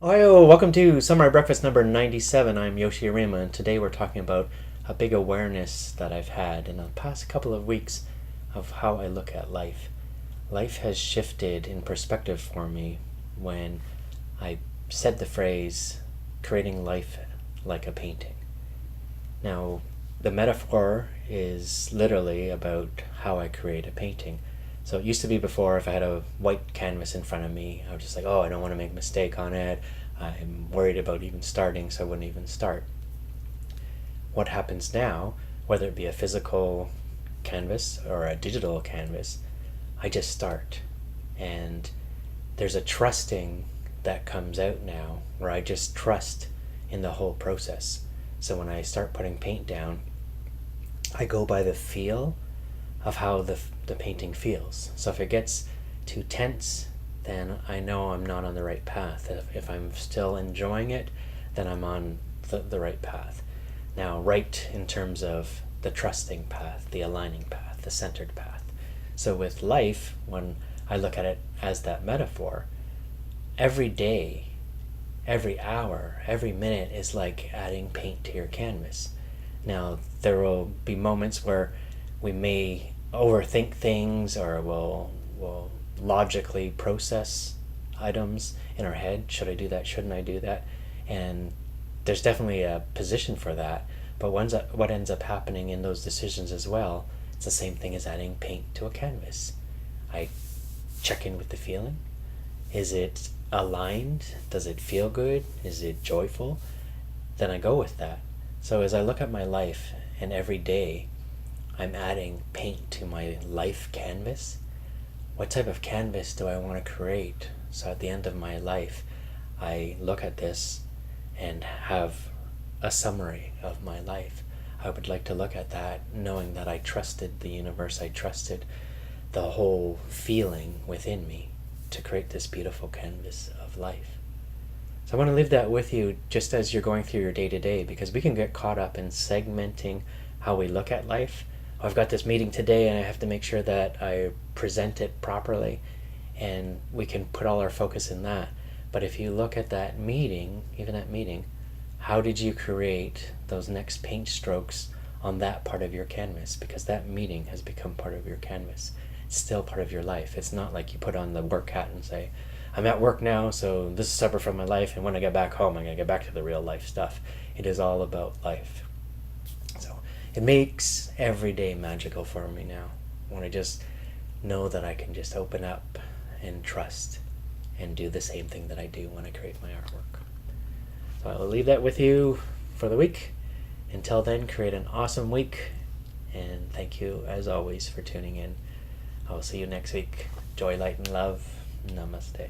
Ohio, welcome to Samurai Breakfast number 97. I'm Yoshi Arima, and today we're talking about a big awareness that I've had in the past couple of weeks of how I look at life. Life has shifted in perspective for me when I said the phrase, creating life like a painting. Now, the metaphor is literally about how I create a painting. So it used to be before, if I had a white canvas in front of me, I was just like, oh, I don't want to make a mistake on it. I'm worried about even starting, so I wouldn't even start. What happens now, whether it be a physical canvas or a digital canvas, I just start. And there's a trusting that comes out now where I just trust in the whole process. So when I start putting paint down, I go by the feel of how the painting feels. So if it gets too tense, then I know I'm not on the right path. If I'm still enjoying it, then I'm on the right path. Now, right in terms of the trusting path, the aligning path, the centered path. So with life, when I look at it as that metaphor, every day, every hour, every minute is like adding paint to your canvas. Now, there will be moments where we may overthink things, or we'll logically process items in our head. Should I do that? Shouldn't I do that? And there's definitely a position for that. But what ends up happening in those decisions as well, it's the same thing as adding paint to a canvas. I check in with the feeling. Is it aligned? Does it feel good? Is it joyful? Then I go with that. So as I look at my life, and every day I'm adding paint to my life canvas, what type of canvas do I want to create? So at the end of my life, I look at this and have a summary of my life. I would like to look at that knowing that I trusted the universe, I trusted the whole feeling within me to create this beautiful canvas of life. So I want to leave that with you just as you're going through your day to day, because we can get caught up in segmenting how we look at life. Oh, I've got this meeting today and I have to make sure that I present it properly, and we can put all our focus in that. But if you look at that meeting, even that meeting, how did you create those next paint strokes on that part of your canvas? Because that meeting has become part of your canvas. It's still part of your life. It's not like you put on the work hat and say, I'm at work now, so this is separate from my life, and when I get back home, I'm going to get back to the real life stuff. It is all about life. So it makes every day magical for me now, when I just know that I can just open up and trust and do the same thing that I do when I create my artwork. So I will leave that with you for the week. Until then, create an awesome week, and thank you as always for tuning in. I will see you next week. Joy, light, and love. Namaste.